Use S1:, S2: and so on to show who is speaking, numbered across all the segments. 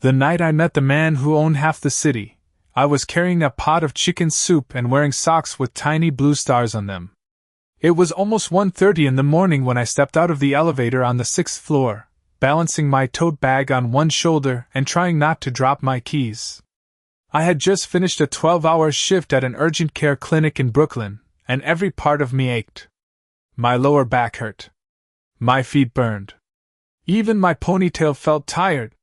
S1: The night I met the man who owned half the city, I was carrying a pot of chicken soup and wearing socks with tiny blue stars on them. It was almost 1:30 in the morning when I stepped out of the elevator on the 6th floor, balancing my tote bag on one shoulder and trying not to drop my keys. I had just finished a 12-hour shift at an urgent care clinic in Brooklyn, and every part of me ached. My lower back hurt. My feet burned. Even my ponytail felt tired.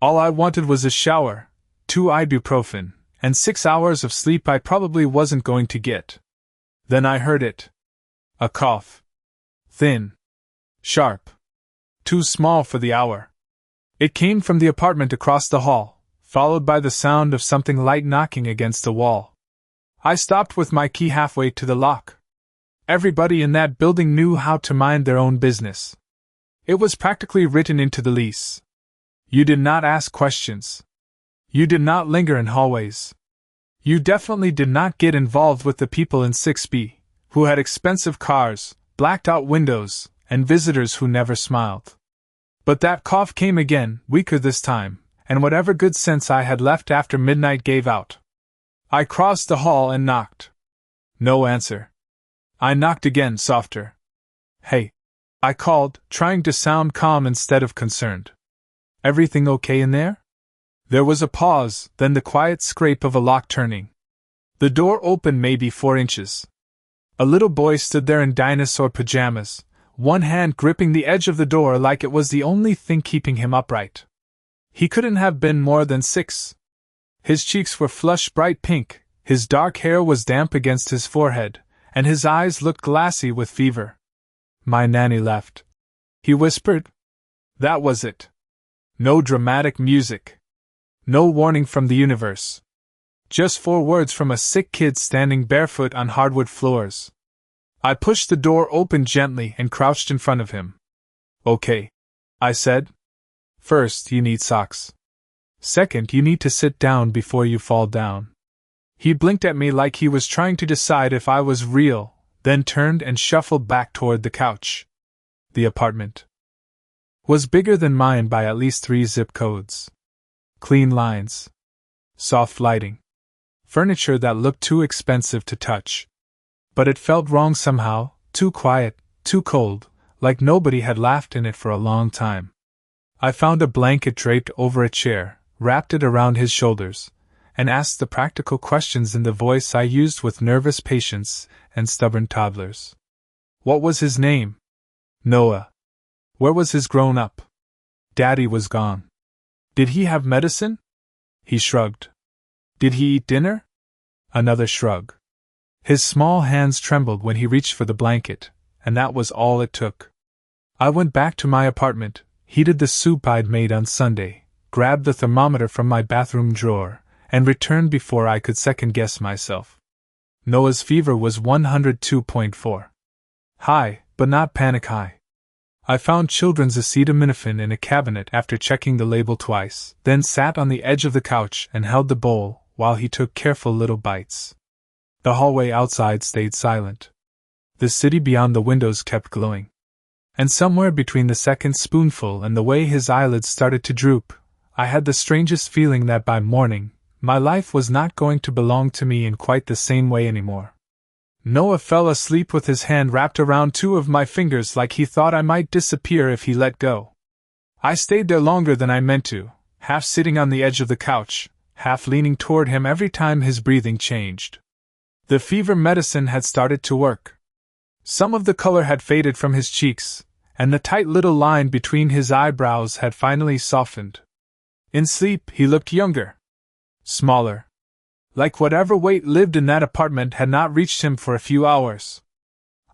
S1: All I wanted was a shower, 2 ibuprofen, and 6 hours of sleep I probably wasn't going to get. Then I heard it. A cough. Thin. Sharp. Too small for the hour. It came from the apartment across the hall, followed by the sound of something light knocking against the wall. I stopped with my key halfway to the lock. Everybody in that building knew how to mind their own business. It was practically written into the lease. You did not ask questions. You did not linger in hallways. You definitely did not get involved with the people in 6B, who had expensive cars, blacked-out windows, and visitors who never smiled. But that cough came again, weaker this time, and whatever good sense I had left after midnight gave out. I crossed the hall and knocked. No answer. I knocked again, softer. Hey, I called, trying to sound calm instead of concerned. Everything okay in there? There was a pause, then the quiet scrape of a lock turning. The door opened maybe 4 inches. A little boy stood there in dinosaur pajamas, one hand gripping the edge of the door like it was the only thing keeping him upright. He couldn't have been more than 6. His cheeks were flush bright pink, his dark hair was damp against his forehead, and his eyes looked glassy with fever. My nanny left. He whispered. That was it. No dramatic music. No warning from the universe. Just 4 words from a sick kid standing barefoot on hardwood floors. I pushed the door open gently and crouched in front of him. Okay, I said. First, you need socks. Second, you need to sit down before you fall down. He blinked at me like he was trying to decide if I was real, then turned and shuffled back toward the couch. The apartment was bigger than mine by at least 3 zip codes. Clean lines. Soft lighting. Furniture that looked too expensive to touch. But it felt wrong somehow, too quiet, too cold, like nobody had laughed in it for a long time. I found a blanket draped over a chair, wrapped it around his shoulders, and asked the practical questions in the voice I used with nervous patients and stubborn toddlers. What was his name? Noah. Where was his grown-up? Daddy was gone. Did he have medicine? He shrugged. Did he eat dinner? Another shrug. His small hands trembled when he reached for the blanket, and that was all it took. I went back to my apartment, heated the soup I'd made on Sunday, grabbed the thermometer from my bathroom drawer, and returned before I could second-guess myself. Noah's fever was 102.4. High, but not panic high. I found children's acetaminophen in a cabinet after checking the label twice, then sat on the edge of the couch and held the bowl while he took careful little bites. The hallway outside stayed silent. The city beyond the windows kept glowing. And somewhere between the second spoonful and the way his eyelids started to droop, I had the strangest feeling that by morning, my life was not going to belong to me in quite the same way anymore. Noah fell asleep with his hand wrapped around 2 of my fingers like he thought I might disappear if he let go. I stayed there longer than I meant to, half sitting on the edge of the couch, half leaning toward him every time his breathing changed. The fever medicine had started to work. Some of the color had faded from his cheeks, and the tight little line between his eyebrows had finally softened. In sleep, he looked younger. Smaller. Like whatever weight lived in that apartment had not reached him for a few hours.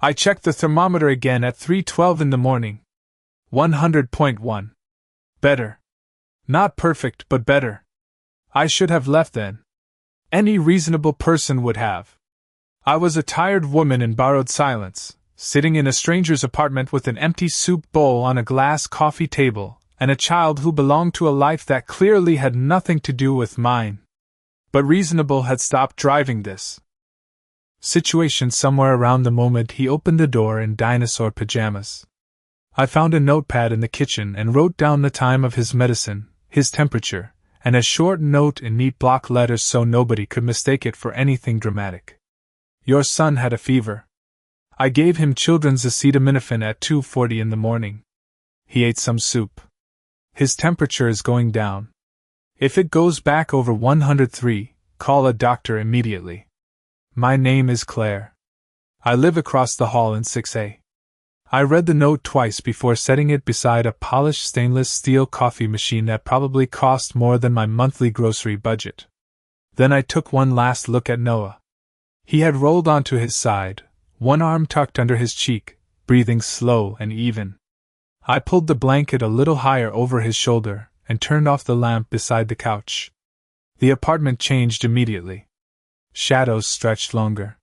S1: I checked the thermometer again at 3:12 in the morning. 100.1. Better. Not perfect, but better. I should have left then. Any reasonable person would have. I was a tired woman in borrowed silence, sitting in a stranger's apartment with an empty soup bowl on a glass coffee table, and a child who belonged to a life that clearly had nothing to do with mine. But reasonable had stopped driving this situation somewhere around the moment he opened the door in dinosaur pajamas. I found a notepad in the kitchen and wrote down the time of his medicine, his temperature, and a short note in neat block letters so nobody could mistake it for anything dramatic. Your son had a fever. I gave him children's acetaminophen at 2:40 in the morning. He ate some soup. His temperature is going down. If it goes back over 103, call a doctor immediately. My name is Claire. I live across the hall in 6A. I read the note twice before setting it beside a polished stainless steel coffee machine that probably cost more than my monthly grocery budget. Then I took one last look at Noah. He had rolled onto his side, one arm tucked under his cheek, breathing slow and even. I pulled the blanket a little higher over his shoulder and turned off the lamp beside the couch. The apartment changed immediately. Shadows stretched longer.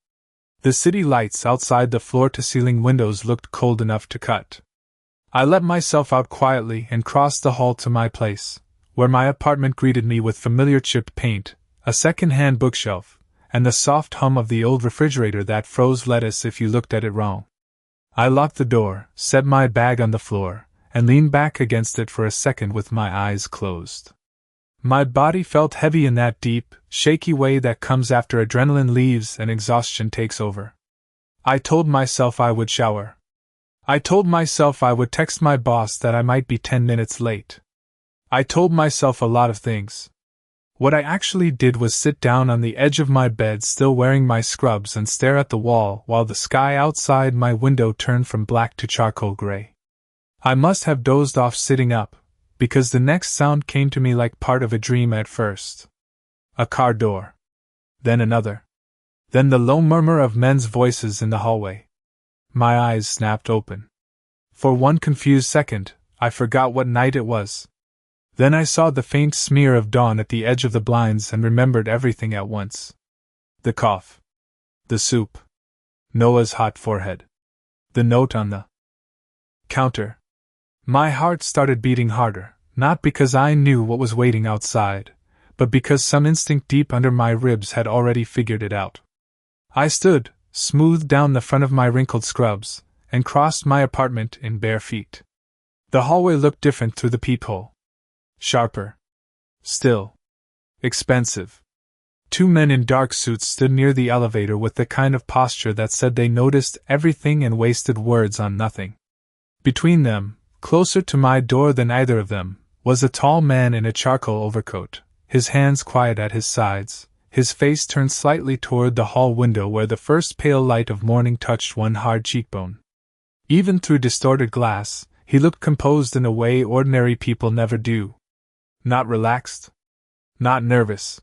S1: The city lights outside the floor-to-ceiling windows looked cold enough to cut. I let myself out quietly and crossed the hall to my place, where my apartment greeted me with familiar chipped paint, a second-hand bookshelf, and the soft hum of the old refrigerator that froze lettuce if you looked at it wrong. I locked the door, set my bag on the floor, and leaned back against it for a second with my eyes closed. My body felt heavy in that deep, shaky way that comes after adrenaline leaves and exhaustion takes over. I told myself I would shower. I told myself I would text my boss that I might be 10 minutes late. I told myself a lot of things. What I actually did was sit down on the edge of my bed still wearing my scrubs and stare at the wall while the sky outside my window turned from black to charcoal gray. I must have dozed off sitting up, because the next sound came to me like part of a dream at first. A car door. Then another. Then the low murmur of men's voices in the hallway. My eyes snapped open. For one confused second, I forgot what night it was. Then I saw the faint smear of dawn at the edge of the blinds and remembered everything at once. The cough. The soup. Noah's hot forehead. The note on the counter. My heart started beating harder, not because I knew what was waiting outside, but because some instinct deep under my ribs had already figured it out. I stood, smoothed down the front of my wrinkled scrubs, and crossed my apartment in bare feet. The hallway looked different through the peephole. Sharper. Still. Expensive. Two men in dark suits stood near the elevator with the kind of posture that said they noticed everything and wasted words on nothing. Between them, closer to my door than either of them, was a tall man in a charcoal overcoat, his hands quiet at his sides, his face turned slightly toward the hall window where the first pale light of morning touched one hard cheekbone. Even through distorted glass, he looked composed in a way ordinary people never do. Not relaxed. Not nervous.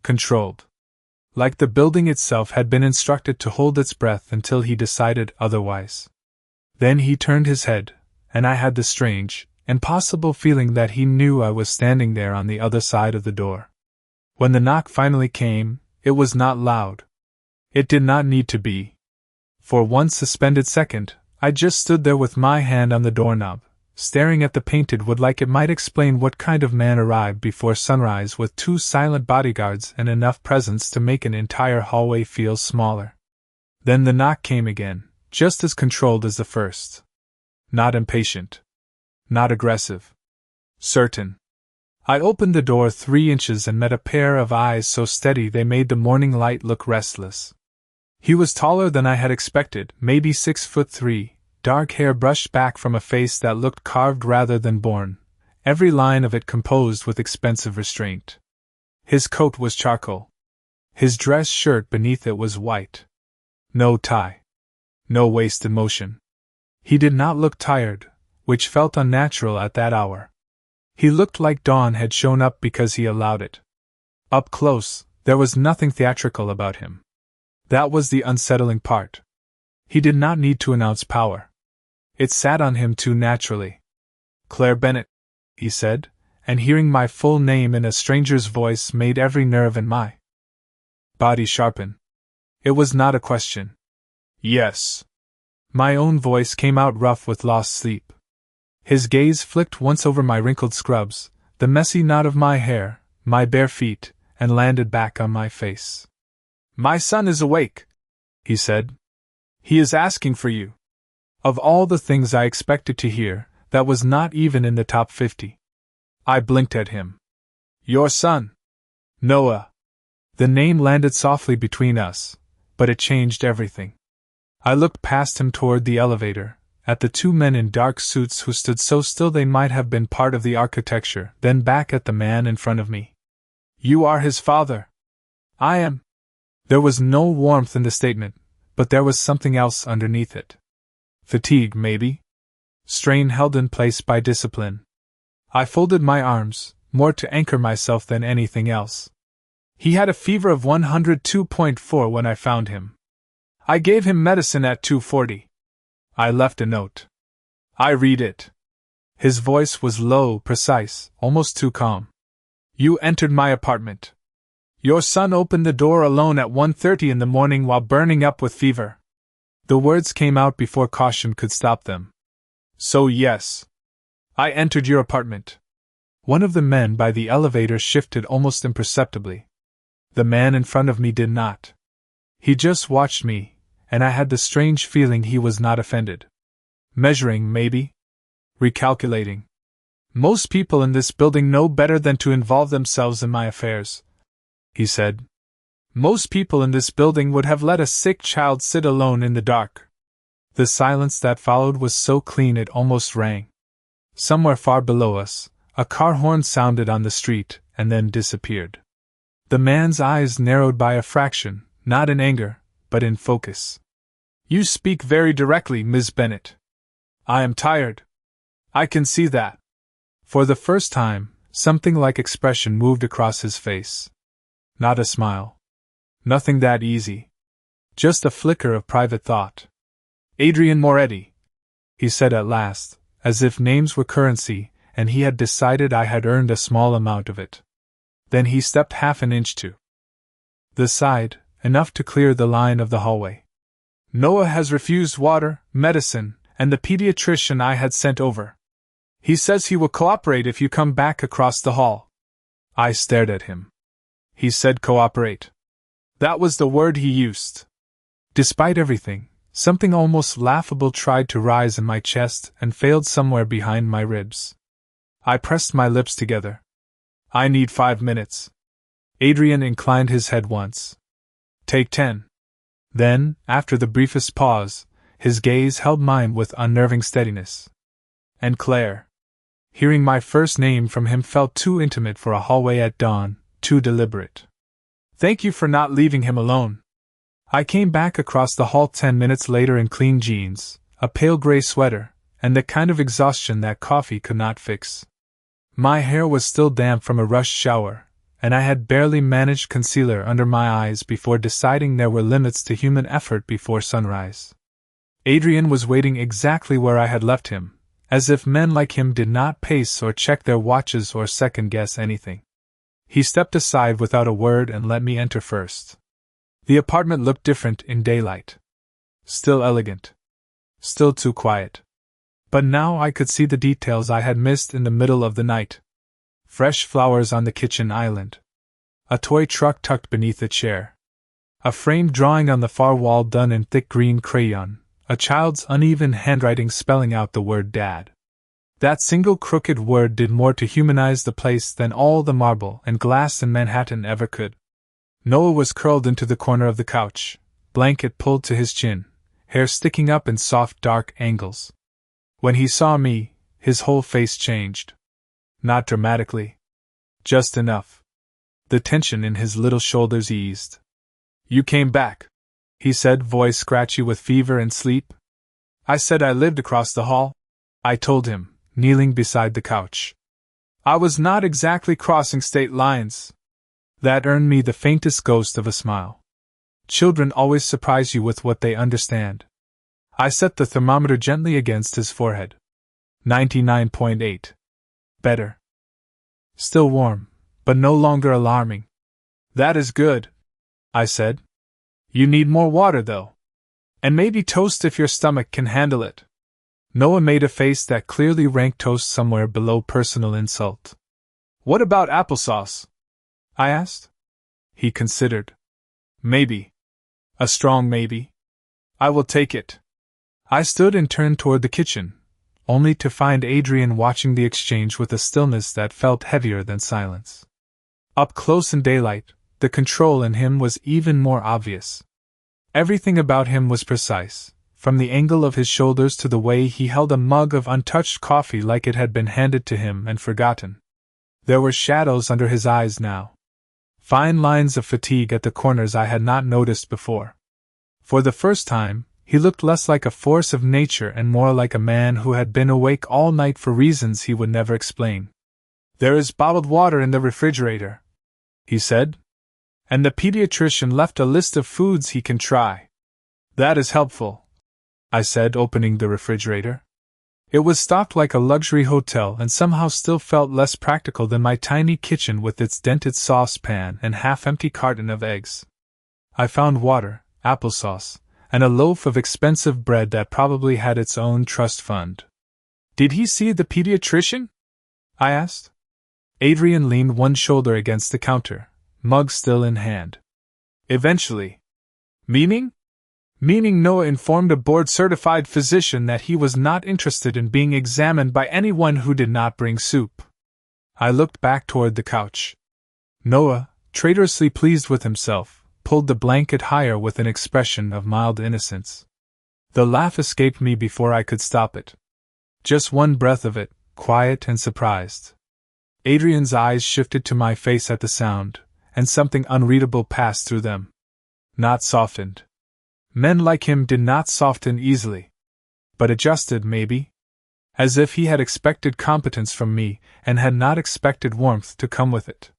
S1: Controlled. Like the building itself had been instructed to hold its breath until he decided otherwise. Then he turned his head, and I had the strange, impossible feeling that he knew I was standing there on the other side of the door. When the knock finally came, it was not loud. It did not need to be. For one suspended second, I just stood there with my hand on the doorknob, staring at the painted wood like it might explain what kind of man arrived before sunrise with 2 silent bodyguards and enough presence to make an entire hallway feel smaller. Then the knock came again, just as controlled as the first. Not impatient. Not aggressive. Certain. I opened the door 3 inches and met a pair of eyes so steady they made the morning light look restless. He was taller than I had expected, maybe 6'3", dark hair brushed back from a face that looked carved rather than born, every line of it composed with expensive restraint. His coat was charcoal. His dress shirt beneath it was white. No tie. No wasted motion. He did not look tired, which felt unnatural at that hour. He looked like dawn had shown up because he allowed it. Up close, there was nothing theatrical about him. That was the unsettling part. He did not need to announce power. It sat on him too naturally. Claire Bennett, he said, and hearing my full name in a stranger's voice made every nerve in my body sharpen. It was not a question. Yes. My own voice came out rough with lost sleep. His gaze flicked once over my wrinkled scrubs, the messy knot of my hair, my bare feet, and landed back on my face. My son is awake, he said. He is asking for you. Of all the things I expected to hear, that was not even in the top 50. I blinked at him. Your son. Noah. The name landed softly between us, but it changed everything. I looked past him toward the elevator, at the two men in dark suits who stood so still they might have been part of the architecture, then back at the man in front of me. You are his father. I am. There was no warmth in the statement, but there was something else underneath it. Fatigue, maybe? Strain held in place by discipline. I folded my arms, more to anchor myself than anything else. He had a fever of 102.4 when I found him. I gave him medicine at 2:40. I left a note. I read it. His voice was low, precise, almost too calm. You entered my apartment. Your son opened the door alone at 1:30 in the morning while burning up with fever. The words came out before caution could stop them. So yes. I entered your apartment. One of the men by the elevator shifted almost imperceptibly. The man in front of me did not. He just watched me, and I had the strange feeling he was not offended. Measuring, maybe? Recalculating. Most people in this building know better than to involve themselves in my affairs, he said. Most people in this building would have let a sick child sit alone in the dark. The silence that followed was so clean it almost rang. Somewhere far below us, a car horn sounded on the street, and then disappeared. The man's eyes narrowed by a fraction, not in anger, but in focus. You speak very directly, Miss Bennet. I am tired. I can see that. For the first time, something like expression moved across his face. Not a smile. Nothing that easy. Just a flicker of private thought. Adrian Moretti, he said at last, as if names were currency, and he had decided I had earned a small amount of it. Then he stepped half an inch to the side, enough to clear the line of the hallway. Noah has refused water, medicine, and the pediatrician I had sent over. He says he will cooperate if you come back across the hall. I stared at him. He said cooperate. That was the word he used. Despite everything, something almost laughable tried to rise in my chest and failed somewhere behind my ribs. I pressed my lips together. I need 5 minutes. Adrian inclined his head once. Take 10. Then, after the briefest pause, his gaze held mine with unnerving steadiness. And Claire. Hearing my first name from him felt too intimate for a hallway at dawn, too deliberate. Thank you for not leaving him alone. I came back across the hall 10 minutes later in clean jeans, a pale gray sweater, and the kind of exhaustion that coffee could not fix. My hair was still damp from a rushed shower, and I had barely managed concealer under my eyes before deciding there were limits to human effort before sunrise. Adrian was waiting exactly where I had left him, as if men like him did not pace or check their watches or second-guess anything. He stepped aside without a word and let me enter first. The apartment looked different in daylight. Still elegant. Still too quiet. But now I could see the details I had missed in the middle of the night. Fresh flowers on the kitchen island. A toy truck tucked beneath a chair. A framed drawing on the far wall done in thick green crayon. A child's uneven handwriting spelling out the word Dad. That single crooked word did more to humanize the place than all the marble and glass in Manhattan ever could. Noah was curled into the corner of the couch, blanket pulled to his chin, hair sticking up in soft dark angles. When he saw me, his whole face changed. Not dramatically. Just enough. The tension in his little shoulders eased. You came back, he said, voice scratchy with fever and sleep. I said I lived across the hall, I told him, kneeling beside the couch. I was not exactly crossing state lines. That earned me the faintest ghost of a smile. Children always surprise you with what they understand. I set the thermometer gently against his forehead. 99.8. Better. Still warm, but no longer alarming. That is good, I said. You need more water, though. And maybe toast if your stomach can handle it. Noah made a face that clearly ranked toast somewhere below personal insult. What about applesauce? I asked. He considered. Maybe. A strong maybe. I will take it. I stood and turned toward the kitchen, only to find Adrian watching the exchange with a stillness that felt heavier than silence. Up close in daylight, the control in him was even more obvious. Everything about him was precise, from the angle of his shoulders to the way he held a mug of untouched coffee like it had been handed to him and forgotten. There were shadows under his eyes now. Fine lines of fatigue at the corners I had not noticed before. For the first time, he looked less like a force of nature and more like a man who had been awake all night for reasons he would never explain. "There is bottled water in the refrigerator," he said. "And the pediatrician left a list of foods he can try." "That is helpful," I said, opening the refrigerator. It was stocked like a luxury hotel and somehow still felt less practical than my tiny kitchen with its dented saucepan and half-empty carton of eggs. I found water, applesauce, and a loaf of expensive bread that probably had its own trust fund. "Did he see the pediatrician?" I asked. Adrian leaned one shoulder against the counter, mug still in hand. "Eventually." "Meaning?" "Meaning Noah informed a board-certified physician that he was not interested in being examined by anyone who did not bring soup." I looked back toward the couch. Noah, traitorously pleased with himself, pulled the blanket higher with an expression of mild innocence. The laugh escaped me before I could stop it. Just one breath of it, quiet and surprised. Adrian's eyes shifted to my face at the sound, and something unreadable passed through them. Not softened. Men like him did not soften easily. But adjusted, maybe? As if he had expected competence from me, and had not expected warmth to come with it.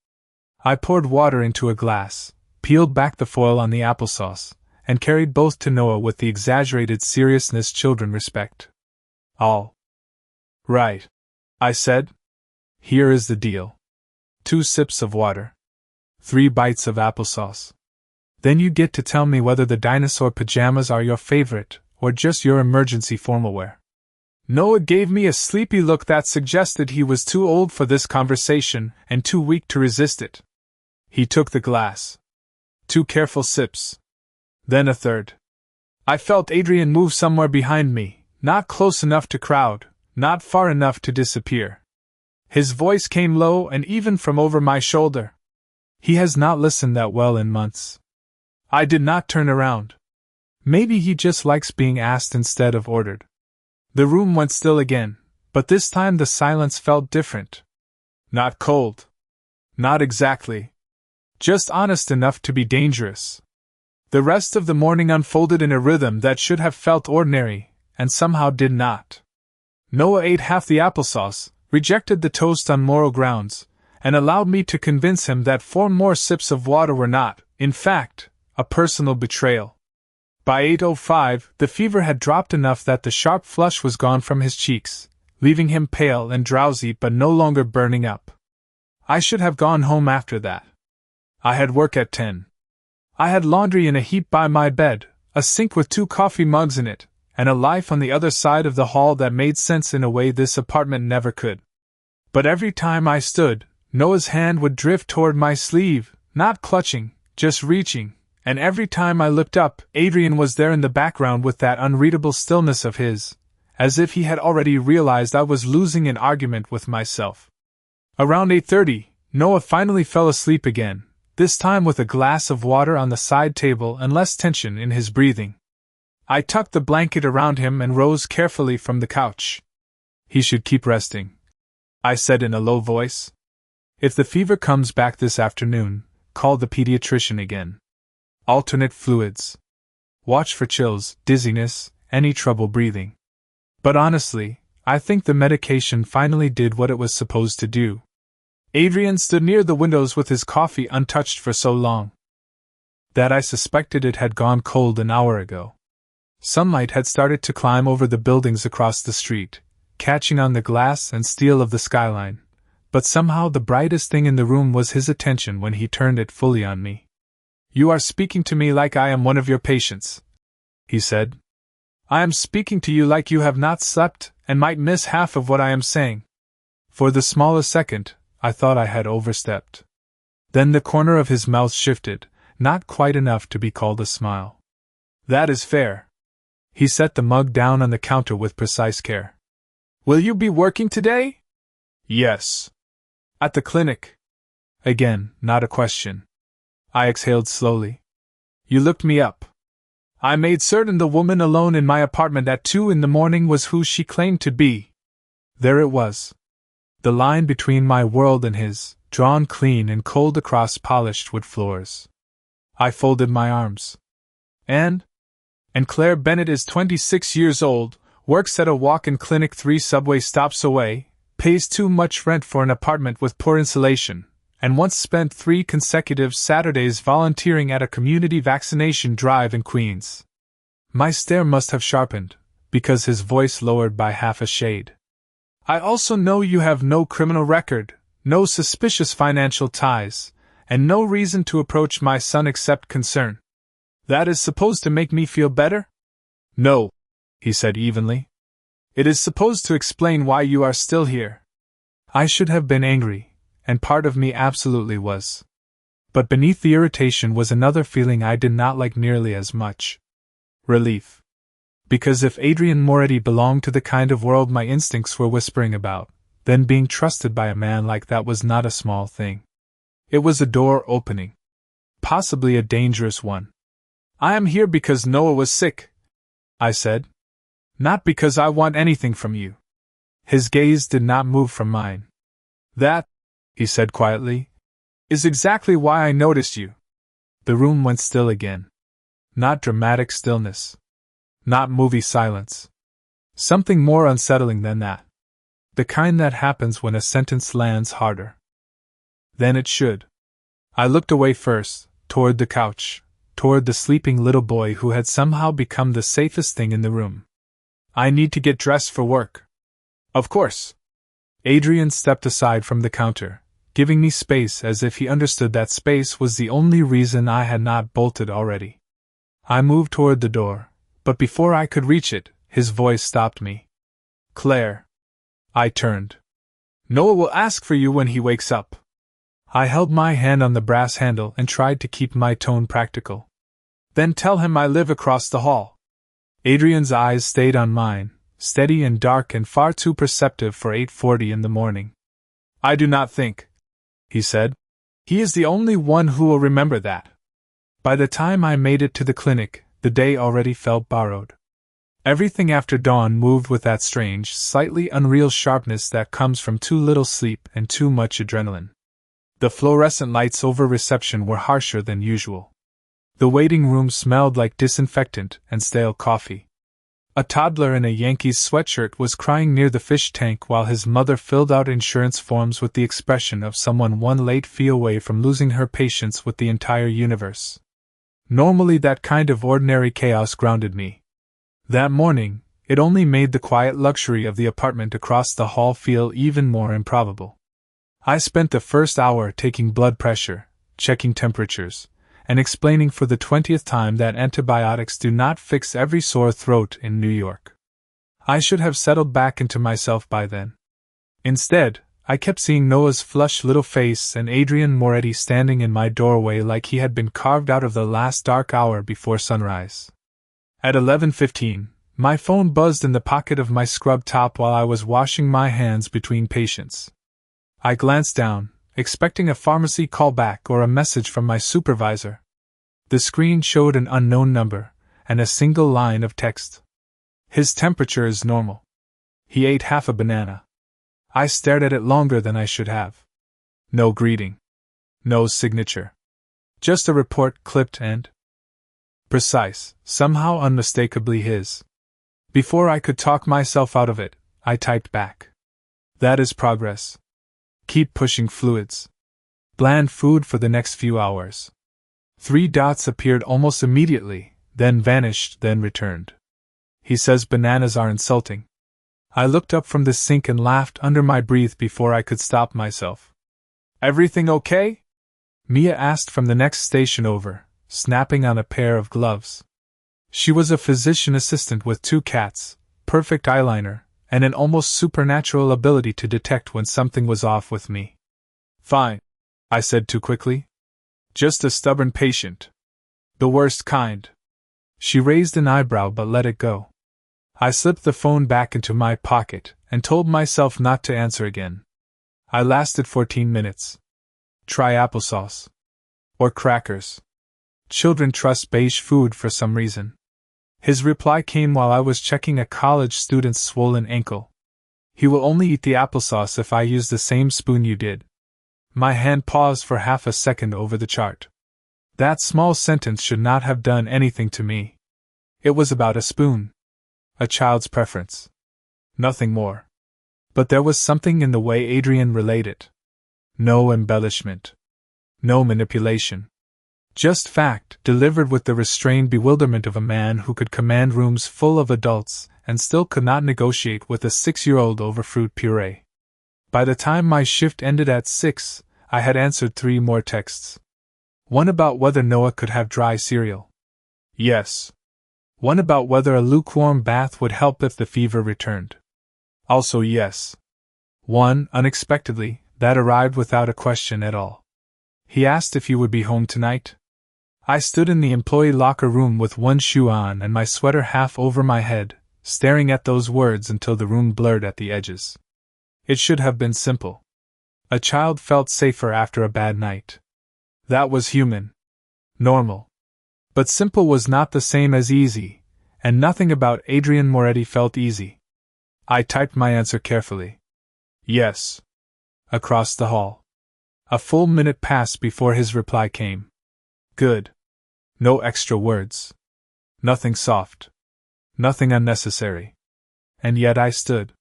S1: I poured water into a glass, peeled back the foil on the applesauce, and carried both to Noah with the exaggerated seriousness children respect. "All right," I said. "Here is the deal. 2 sips of water. 3 bites of applesauce. Then you get to tell me whether the dinosaur pajamas are your favorite, or just your emergency formal wear." Noah gave me a sleepy look that suggested he was too old for this conversation and too weak to resist it. He took the glass. 2 careful sips. Then a third. I felt Adrian move somewhere behind me, not close enough to crowd, not far enough to disappear. His voice came low and even from over my shoulder. He has not listened that well in months. I did not turn around. Maybe he just likes being asked instead of ordered. The room went still again, but this time the silence felt different. Not cold. Not exactly. Just honest enough to be dangerous. The rest of the morning unfolded in a rhythm that should have felt ordinary, and somehow did not. Noah ate half the applesauce, rejected the toast on moral grounds, and allowed me to convince him that 4 more sips of water were not, in fact, a personal betrayal. By 8:05, the fever had dropped enough that the sharp flush was gone from his cheeks, leaving him pale and drowsy but no longer burning up. I should have gone home after that. I had work at 10. I had laundry in a heap by my bed, a sink with 2 coffee mugs in it, and a life on the other side of the hall that made sense in a way this apartment never could. But every time I stood, Noah's hand would drift toward my sleeve, not clutching, just reaching, and every time I looked up, Adrian was there in the background with that unreadable stillness of his, as if he had already realized I was losing an argument with myself. Around 8:30, Noah finally fell asleep again, this time with a glass of water on the side table and less tension in his breathing. I tucked the blanket around him and rose carefully from the couch. "He should keep resting," I said in a low voice. "If the fever comes back this afternoon, call the pediatrician again. Alternate fluids. Watch for chills, dizziness, any trouble breathing." But honestly, I think the medication finally did what it was supposed to do. Adrian stood near the windows with his coffee untouched for so long that I suspected it had gone cold an hour ago. Sunlight had started to climb over the buildings across the street, catching on the glass and steel of the skyline, but somehow the brightest thing in the room was his attention when he turned it fully on me. "You are speaking to me like I am one of your patients," he said. "I am speaking to you like you have not slept and might miss half of what I am saying." For the smallest second, I thought I had overstepped. Then the corner of his mouth shifted, not quite enough to be called a smile. "That is fair." He set the mug down on the counter with precise care. "Will you be working today?" "Yes." "At the clinic?" Again, not a question. I exhaled slowly. You looked me up. I made certain the woman alone in my apartment at 2 in the morning was who she claimed to be. There it was. The line between my world and his, drawn clean and cold across polished wood floors. I folded my arms. And Claire Bennett is 26 years old, works at a walk-in clinic 3 subway stops away, pays too much rent for an apartment with poor insulation, and once spent 3 consecutive Saturdays volunteering at a community vaccination drive in Queens. My stare must have sharpened, because his voice lowered by half a shade. I also know you have no criminal record, no suspicious financial ties, and no reason to approach my son except concern. That is supposed to make me feel better? No, he said evenly. It is supposed to explain why you are still here. I should have been angry, and part of me absolutely was. But beneath the irritation was another feeling I did not like nearly as much. Relief. Because if Adrian Moretti belonged to the kind of world my instincts were whispering about, then being trusted by a man like that was not a small thing. It was a door opening. Possibly a dangerous one. I am here because Noah was sick, I said. Not because I want anything from you. His gaze did not move from mine. That, he said quietly, is exactly why I noticed you. The room went still again. Not dramatic stillness. Not movie silence. Something more unsettling than that. The kind that happens when a sentence lands harder than it should. I looked away first, toward the couch, toward the sleeping little boy who had somehow become the safest thing in the room. I need to get dressed for work. Of course. Adrian stepped aside from the counter, giving me space as if he understood that space was the only reason I had not bolted already. I moved toward the door, but before I could reach it, his voice stopped me. Claire. I turned. Noah will ask for you when he wakes up. I held my hand on the brass handle and tried to keep my tone practical. Then tell him I live across the hall. Adrian's eyes stayed on mine, steady and dark and far too perceptive for 8:40 in the morning. I do not think, he said. He is the only one who will remember that. By the time I made it to the clinic, the day already felt borrowed. Everything after dawn moved with that strange, slightly unreal sharpness that comes from too little sleep and too much adrenaline. The fluorescent lights over reception were harsher than usual. The waiting room smelled like disinfectant and stale coffee. A toddler in a Yankees sweatshirt was crying near the fish tank while his mother filled out insurance forms with the expression of someone one late fee away from losing her patience with the entire universe. Normally that kind of ordinary chaos grounded me. That morning, it only made the quiet luxury of the apartment across the hall feel even more improbable. I spent the first hour taking blood pressure, checking temperatures, and explaining for the 20th time that antibiotics do not fix every sore throat in New York. I should have settled back into myself by then. Instead, I kept seeing Noah's flushed little face and Adrian Moretti standing in my doorway like he had been carved out of the last dark hour before sunrise. At 11:15, my phone buzzed in the pocket of my scrub top while I was washing my hands between patients. I glanced down, expecting a pharmacy callback or a message from my supervisor. The screen showed an unknown number, and a single line of text. His temperature is normal. He ate half a banana. I stared at it longer than I should have. No greeting. No signature. Just a report clipped and precise, somehow unmistakably his. Before I could talk myself out of it, I typed back. That is progress. Keep pushing fluids. Bland food for the next few hours. 3 dots appeared almost immediately, then vanished, then returned. He says bananas are insulting. I looked up from the sink and laughed under my breath before I could stop myself. Everything okay? Mia asked from the next station over, snapping on a pair of gloves. She was a physician assistant with 2 cats, perfect eyeliner, and an almost supernatural ability to detect when something was off with me. Fine, I said too quickly. Just a stubborn patient. The worst kind. She raised an eyebrow but let it go. I slipped the phone back into my pocket and told myself not to answer again. I lasted 14 minutes. Try applesauce. Or crackers. Children trust beige food for some reason. His reply came while I was checking a college student's swollen ankle. He will only eat the applesauce if I use the same spoon you did. My hand paused for half a second over the chart. That small sentence should not have done anything to me. It was about a spoon. A child's preference. Nothing more. But there was something in the way Adrian relayed it. No embellishment. No manipulation. Just fact, delivered with the restrained bewilderment of a man who could command rooms full of adults and still could not negotiate with a 6-year-old over fruit puree. By the time my shift ended at 6, I had answered 3 more texts. One about whether Noah could have dry cereal. Yes. One about whether a lukewarm bath would help if the fever returned. Also yes. One, unexpectedly, that arrived without a question at all. He asked if you would be home tonight. I stood in the employee locker room with one shoe on and my sweater half over my head, staring at those words until the room blurred at the edges. It should have been simple. A child felt safer after a bad night. That was human. Normal. But simple was not the same as easy, and nothing about Adrian Moretti felt easy. I typed my answer carefully. Yes. Across the hall. A full minute passed before his reply came. Good. No extra words. Nothing soft. Nothing unnecessary. And yet I stood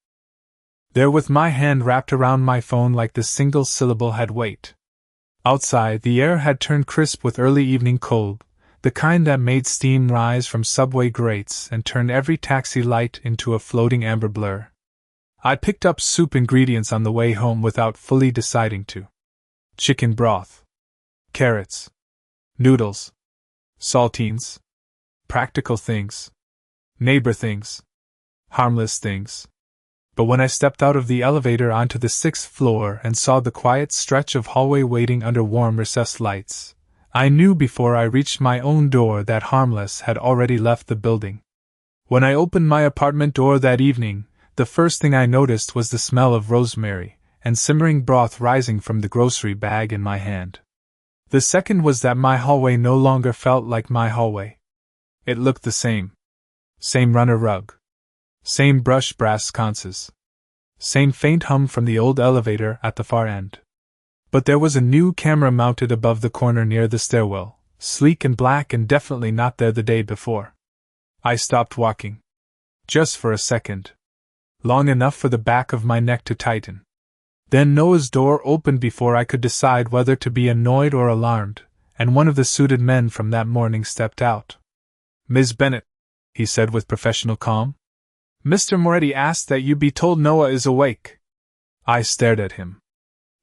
S1: there with my hand wrapped around my phone like the single syllable had weight. Outside, the air had turned crisp with early evening cold, the kind that made steam rise from subway grates and turned every taxi light into a floating amber blur. I picked up soup ingredients on the way home without fully deciding to. Chicken broth. Carrots. Noodles. Saltines. Practical things. Neighbor things. Harmless things. But when I stepped out of the elevator onto the 6th floor and saw the quiet stretch of hallway waiting under warm recessed lights, I knew before I reached my own door that Harmless had already left the building. When I opened my apartment door that evening, the first thing I noticed was the smell of rosemary and simmering broth rising from the grocery bag in my hand. The second was that my hallway no longer felt like my hallway. It looked the same. Same runner rug. Same brushed brass sconces. Same faint hum from the old elevator at the far end. But there was a new camera mounted above the corner near the stairwell, sleek and black and definitely not there the day before. I stopped walking. Just for a second. Long enough for the back of my neck to tighten. Then Noah's door opened before I could decide whether to be annoyed or alarmed, and one of the suited men from that morning stepped out. "Ms. Bennett," he said with professional calm, "Mr. Moretti asked that you be told Noah is awake." I stared at him.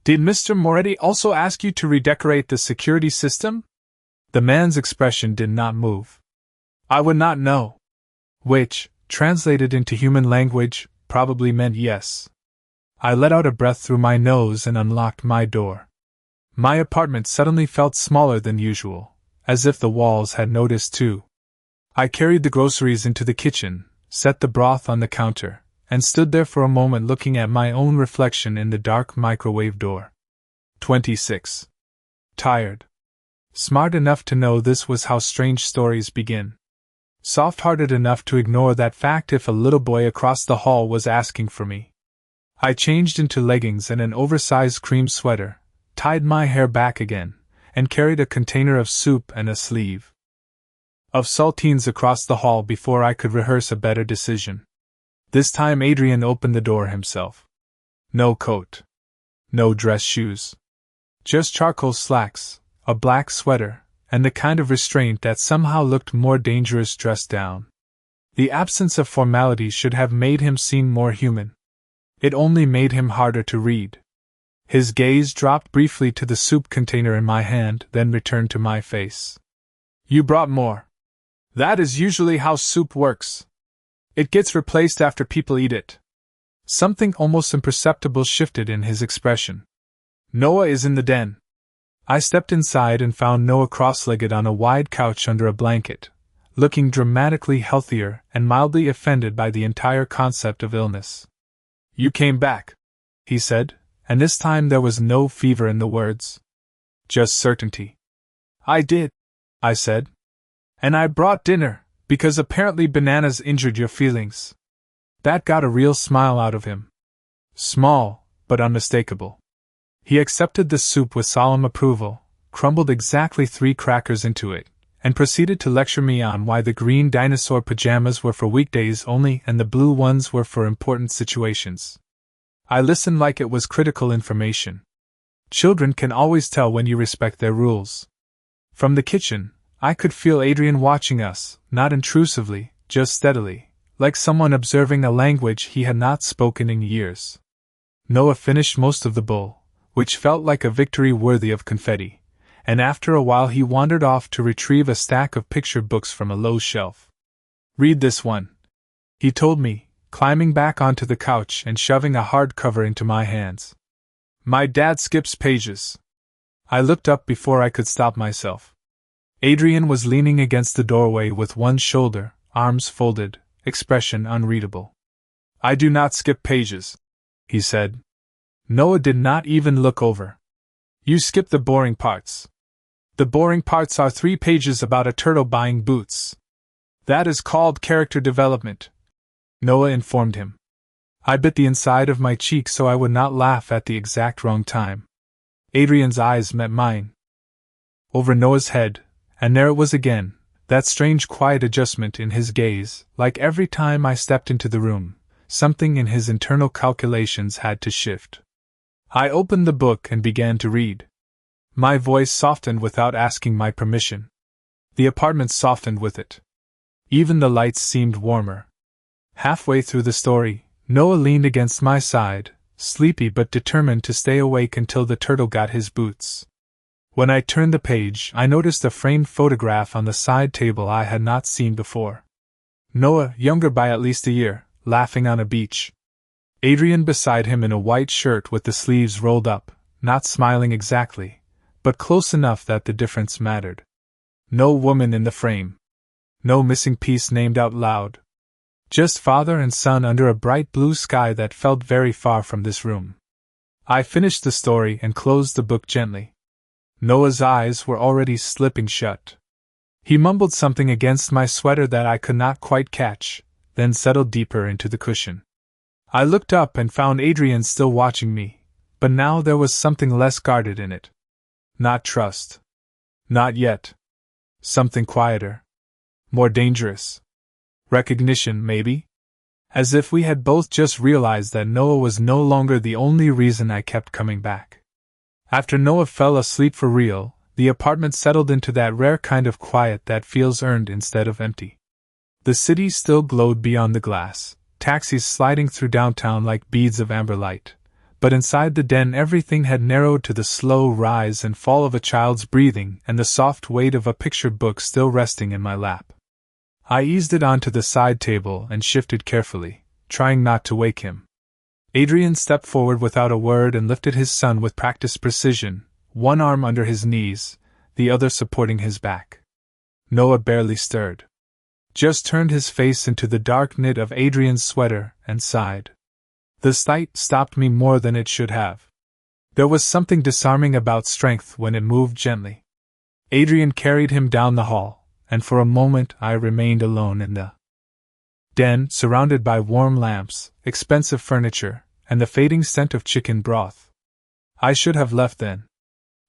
S1: "Did Mr. Moretti also ask you to redecorate the security system?" The man's expression did not move. "I would not know." Which, translated into human language, probably meant yes. I let out a breath through my nose and unlocked my door. My apartment suddenly felt smaller than usual, as if the walls had noticed too. I carried the groceries into the kitchen, set the broth on the counter, and stood there for a moment looking at my own reflection in the dark microwave door. 26. Tired. Smart enough to know this was how strange stories begin. Soft-hearted enough to ignore that fact if a little boy across the hall was asking for me. I changed into leggings and an oversized cream sweater, tied my hair back again, and carried a container of soup and a sleeve of saltines across the hall before I could rehearse a better decision. This time Adrian opened the door himself. No coat. No dress shoes. Just charcoal slacks, a black sweater, and the kind of restraint that somehow looked more dangerous dressed down. The absence of formality should have made him seem more human. It only made him harder to read. His gaze dropped briefly to the soup container in my hand, then returned to my face. "You brought more." "That is usually how soup works. It gets replaced after people eat it." Something almost imperceptible shifted in his expression. "Noah is in the den." I stepped inside and found Noah cross-legged on a wide couch under a blanket, looking dramatically healthier and mildly offended by the entire concept of illness. "You came back," he said, and this time there was no fever in the words. just certainty. I did, I said. And I brought dinner, because apparently bananas injured your feelings. That got a real smile out of him. Small, but unmistakable. He accepted the soup with solemn approval, crumbled exactly 3 crackers into it, and proceeded to lecture me on why the green dinosaur pajamas were for weekdays only and the blue ones were for important situations. I listened like it was critical information. Children can always tell when you respect their rules. From the kitchen, I could feel Adrian watching us, not intrusively, just steadily, like someone observing a language he had not spoken in years. Noah finished most of the bowl, which felt like a victory worthy of confetti, and after a while he wandered off to retrieve a stack of picture books from a low shelf. "Read this one," he told me, climbing back onto the couch and shoving a hardcover into my hands. "My dad skips pages." I looked up before I could stop myself. Adrian was leaning against the doorway with one shoulder, arms folded, expression unreadable. "I do not skip pages," he said. Noah did not even look over. "You skip the boring parts. The boring parts are 3 pages about a turtle buying boots. That is called character development," Noah informed him. I bit the inside of my cheek so I would not laugh at the exact wrong time. Adrian's eyes met mine. Over Noah's head, and there it was again, that strange quiet adjustment in his gaze, like every time I stepped into the room, something in his internal calculations had to shift. I opened the book and began to read. My voice softened without asking my permission. The apartment softened with it. Even the lights seemed warmer. Halfway through the story, Noah leaned against my side, sleepy but determined to stay awake until the turtle got his boots. When I turned the page, I noticed a framed photograph on the side table I had not seen before. Noah, younger by at least a year, laughing on a beach. Adrian beside him in a white shirt with the sleeves rolled up, not smiling exactly, but close enough that the difference mattered. No woman in the frame. No missing piece named out loud. Just father and son under a bright blue sky that felt very far from this room. I finished the story and closed the book gently. Noah's eyes were already slipping shut. He mumbled something against my sweater that I could not quite catch, then settled deeper into the cushion. I looked up and found Adrian still watching me, but now there was something less guarded in it. Not trust. Not yet. Something quieter. More dangerous. Recognition, maybe? As if we had both just realized that Noah was no longer the only reason I kept coming back. After Noah fell asleep for real, the apartment settled into that rare kind of quiet that feels earned instead of empty. The city still glowed beyond the glass, taxis sliding through downtown like beads of amber light, but inside the den everything had narrowed to the slow rise and fall of a child's breathing and the soft weight of a picture book still resting in my lap. I eased it onto the side table and shifted carefully, trying not to wake him. Adrian stepped forward without a word and lifted his son with practiced precision, one arm under his knees, the other supporting his back. Noah barely stirred. Just turned his face into the dark knit of Adrian's sweater and sighed. The sight stopped me more than it should have. There was something disarming about strength when it moved gently. Adrian carried him down the hall, and for a moment I remained alone in the den, surrounded by warm lamps, expensive furniture, and the fading scent of chicken broth. I should have left then.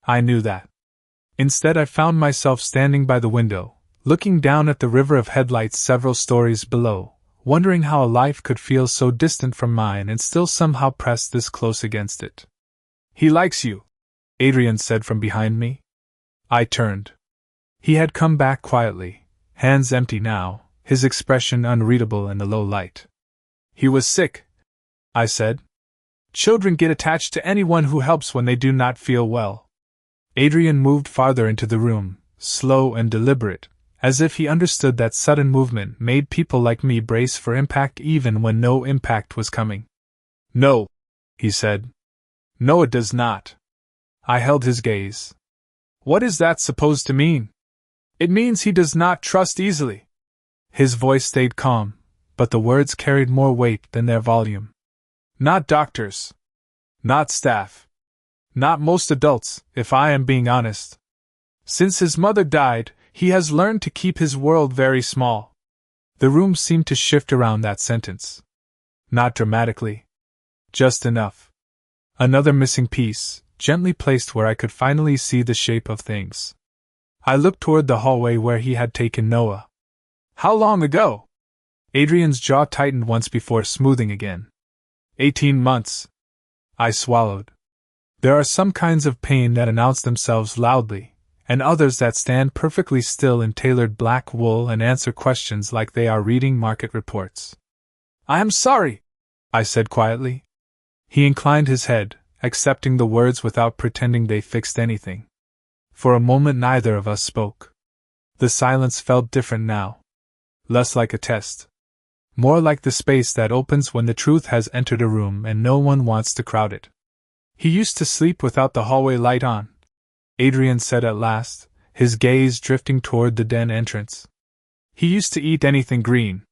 S1: I knew that. Instead, I found myself standing by the window, looking down at the river of headlights several stories below, wondering how a life could feel so distant from mine and still somehow press this close against it. "He likes you," Adrian said from behind me. I turned. He had come back quietly, hands empty now, his expression unreadable in the low light. "He was sick," I said. "Children get attached to anyone who helps when they do not feel well." Adrian moved farther into the room, slow and deliberate, as if he understood that sudden movement made people like me brace for impact even when no impact was coming. "No," he said. "No, it does not." I held his gaze. "What is that supposed to mean?" "It means he does not trust easily." His voice stayed calm, but the words carried more weight than their volume. "Not doctors. Not staff. Not most adults, if I am being honest. Since his mother died, he has learned to keep his world very small. The room seemed to shift around that sentence. Not dramatically. Just enough. Another missing piece, gently placed where I could finally see the shape of things. I looked toward the hallway where he had taken Noah. How long ago? Adrian's jaw tightened once before smoothing again. 18 months. I swallowed. There are some kinds of pain that announce themselves loudly, and others that stand perfectly still in tailored black wool and answer questions like they are reading market reports. I am sorry, I said quietly. He inclined his head, accepting the words without pretending they fixed anything. For a moment neither of us spoke. The silence felt different now. Less like a test. More like the space that opens when the truth has entered a room and no one wants to crowd it. He used to sleep without the hallway light on, Adrian said at last, his gaze drifting toward the den entrance. He used to eat anything green.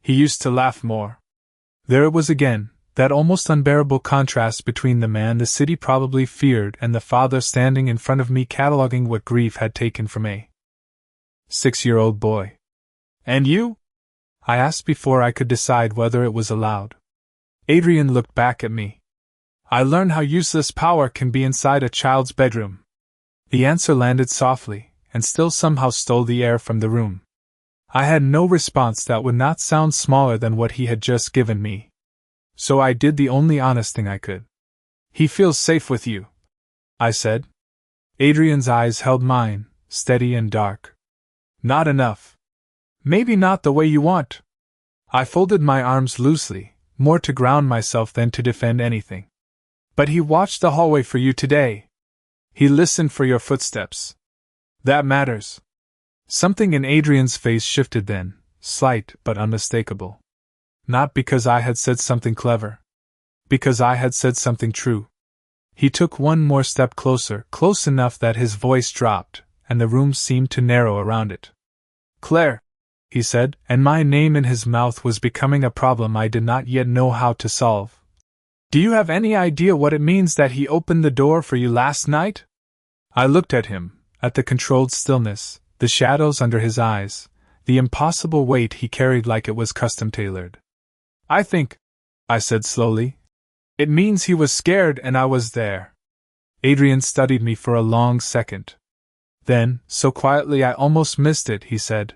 S1: He used to laugh more. There it was again, that almost unbearable contrast between the man the city probably feared and the father standing in front of me cataloging what grief had taken from a 6-year-old boy. And you? I asked before I could decide whether it was allowed. Adrian looked back at me. I learned how useless power can be inside a child's bedroom. The answer landed softly, and still somehow stole the air from the room. I had no response that would not sound smaller than what he had just given me. So I did the only honest thing I could. He feels safe with you, I said. Adrian's eyes held mine, steady and dark. Not enough. Maybe not the way you want. I folded my arms loosely, more to ground myself than to defend anything. But he watched the hallway for you today. He listened for your footsteps. That matters. Something in Adrian's face shifted then, slight but unmistakable. Not because I had said something clever. Because I had said something true. He took one more step closer, close enough that his voice dropped, and the room seemed to narrow around it. Claire, he said, and my name in his mouth was becoming a problem I did not yet know how to solve. Do you have any idea what it means that he opened the door for you last night? I looked at him, at the controlled stillness, the shadows under his eyes, the impossible weight he carried like it was custom-tailored. I think, I said slowly, it means he was scared and I was there. Adrian studied me for a long second. Then, so quietly I almost missed it, he said,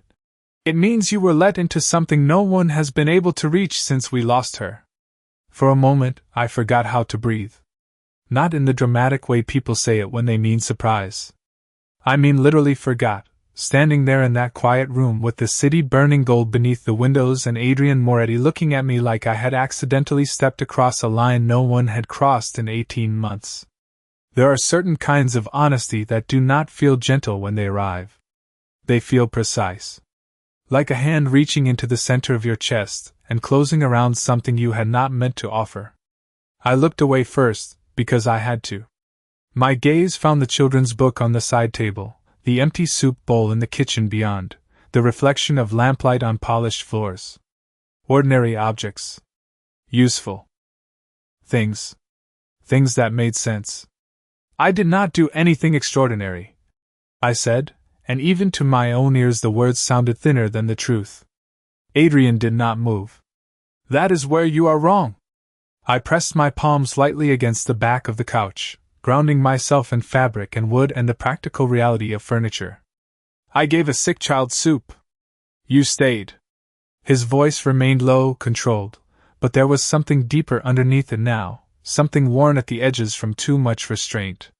S1: it means you were let into something no one has been able to reach since we lost her. For a moment, I forgot how to breathe. Not in the dramatic way people say it when they mean surprise. I mean literally forgot, standing there in that quiet room with the city burning gold beneath the windows and Adrian Moretti looking at me like I had accidentally stepped across a line no one had crossed in 18 months. There are certain kinds of honesty that do not feel gentle when they arrive. They feel precise. Like a hand reaching into the center of your chest and closing around something you had not meant to offer. I looked away first, because I had to. My gaze found the children's book on the side table, the empty soup bowl in the kitchen beyond, the reflection of lamplight on polished floors. Ordinary objects. Useful. Things. Things that made sense. I did not do anything extraordinary, I said, and even to my own ears the words sounded thinner than the truth. Adrian did not move. That is where you are wrong. I pressed my palms lightly against the back of the couch, grounding myself in fabric and wood and the practical reality of furniture. I gave a sick child soup. You stayed. His voice remained low, controlled, but there was something deeper underneath it now, something worn at the edges from too much restraint.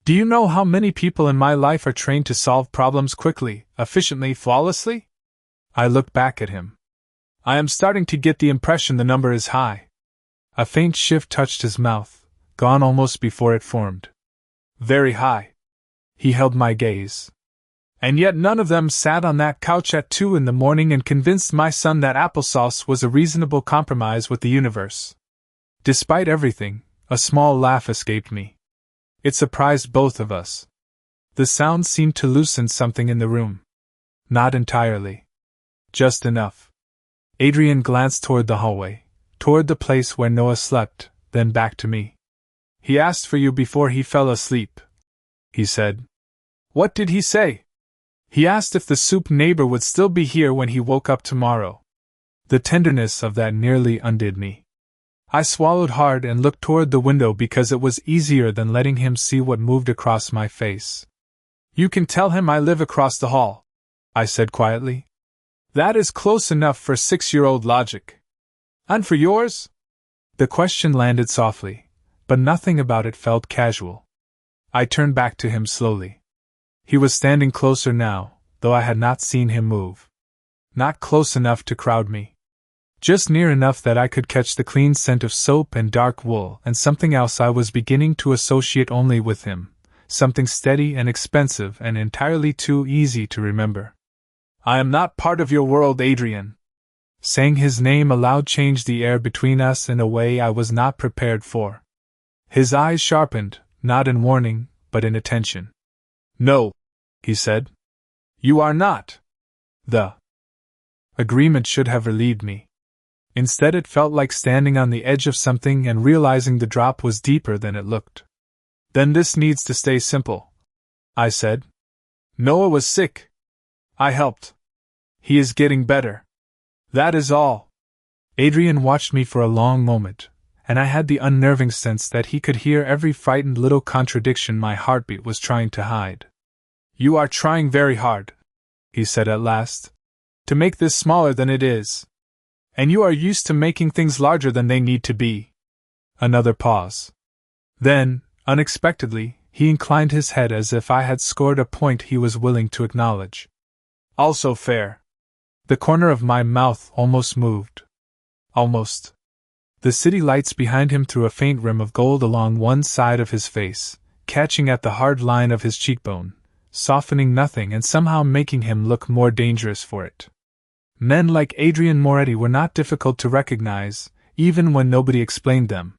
S1: Do you know how many people in my life are trained to solve problems quickly, efficiently, flawlessly? I looked back at him. I am starting to get the impression the number is high. A faint shift touched his mouth, gone almost before it formed. Very high. He held my gaze. And yet none of them sat on that couch at 2 in the morning and convinced my son that applesauce was a reasonable compromise with the universe. Despite everything, a small laugh escaped me. It surprised both of us. The sound seemed to loosen something in the room. Not entirely. Just enough. Adrian glanced toward the hallway, toward the place where Noah slept, then back to me. He asked for you before he fell asleep, he said. What did he say? He asked if the soup neighbor would still be here when he woke up tomorrow. The tenderness of that nearly undid me. I swallowed hard and looked toward the window because it was easier than letting him see what moved across my face. You can tell him I live across the hall, I said quietly. That is close enough for 6-year-old logic. And for yours? The question landed softly, but nothing about it felt casual. I turned back to him slowly. He was standing closer now, though I had not seen him move. Not close enough to crowd me. Just near enough that I could catch the clean scent of soap and dark wool and something else I was beginning to associate only with him, something steady and expensive and entirely too easy to remember. I am not part of your world, Adrian. Saying his name aloud changed the air between us in a way I was not prepared for. His eyes sharpened, not in warning, but in attention. No, he said. You are not. The agreement should have relieved me. Instead, it felt like standing on the edge of something and realizing the drop was deeper than it looked. Then this needs to stay simple, I said. Noah was sick. I helped. He is getting better. That is all. Adrian watched me for a long moment, and I had the unnerving sense that he could hear every frightened little contradiction my heartbeat was trying to hide. You are trying very hard, he said at last, to make this smaller than it is. And you are used to making things larger than they need to be. Another pause. Then, unexpectedly, he inclined his head as if I had scored a point he was willing to acknowledge. Also fair. The corner of my mouth almost moved. Almost. The city lights behind him threw a faint rim of gold along one side of his face, catching at the hard line of his cheekbone, softening nothing and somehow making him look more dangerous for it. Men like Adrian Moretti were not difficult to recognize, even when nobody explained them.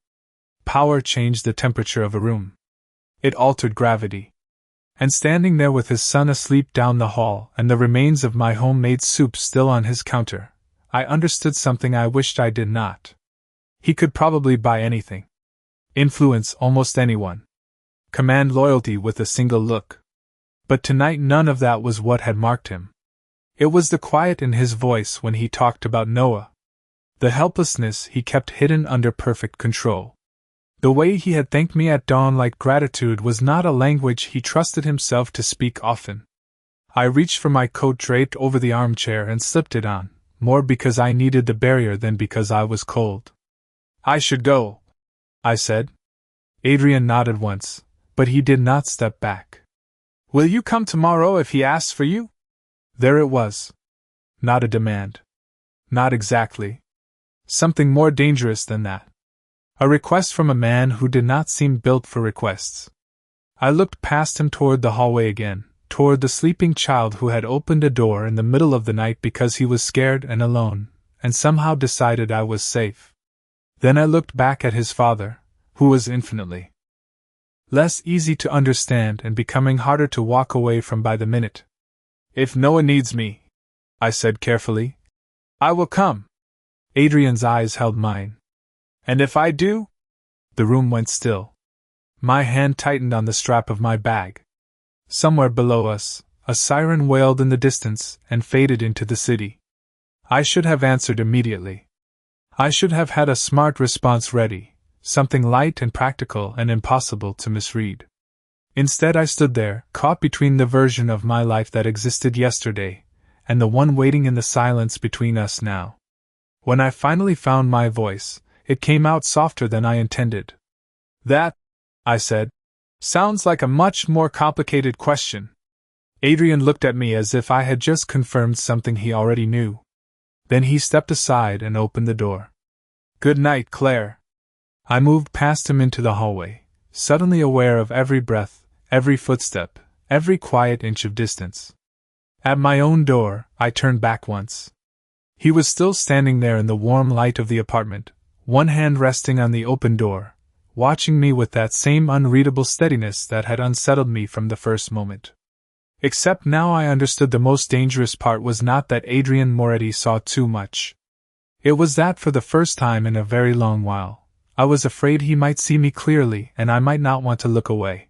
S1: Power changed the temperature of a room. It altered gravity. And standing there with his son asleep down the hall and the remains of my homemade soup still on his counter, I understood something I wished I did not. He could probably buy anything. Influence almost anyone. Command loyalty with a single look. But tonight none of that was what had marked him. It was the quiet in his voice when he talked about Noah. The helplessness he kept hidden under perfect control. The way he had thanked me at dawn like gratitude was not a language he trusted himself to speak often. I reached for my coat draped over the armchair and slipped it on, more because I needed the barrier than because I was cold. I should go, I said. Adrian nodded once, but he did not step back. Will you come tomorrow if he asks for you? There it was. Not a demand. Not exactly. Something more dangerous than that. A request from a man who did not seem built for requests. I looked past him toward the hallway again, toward the sleeping child who had opened a door in the middle of the night because he was scared and alone, and somehow decided I was safe. Then I looked back at his father, who was infinitely less easy to understand and becoming harder to walk away from by the minute. If Noah needs me, I said carefully, I will come. Adrian's eyes held mine. And if I do? The room went still. My hand tightened on the strap of my bag. Somewhere below us, a siren wailed in the distance and faded into the city. I should have answered immediately. I should have had a smart response ready, something light and practical and impossible to misread. Instead, I stood there, caught between the version of my life that existed yesterday and the one waiting in the silence between us now. When I finally found my voice, it came out softer than I intended. That, I said, sounds like a much more complicated question. Adrian looked at me as if I had just confirmed something he already knew. Then he stepped aside and opened the door. Good night, Claire. I moved past him into the hallway, suddenly aware of every breath, every footstep, every quiet inch of distance. At my own door, I turned back once. He was still standing there in the warm light of the apartment, one hand resting on the open door, watching me with that same unreadable steadiness that had unsettled me from the first moment. Except now I understood the most dangerous part was not that Adrian Moretti saw too much. It was that for the first time in a very long while, I was afraid he might see me clearly and I might not want to look away.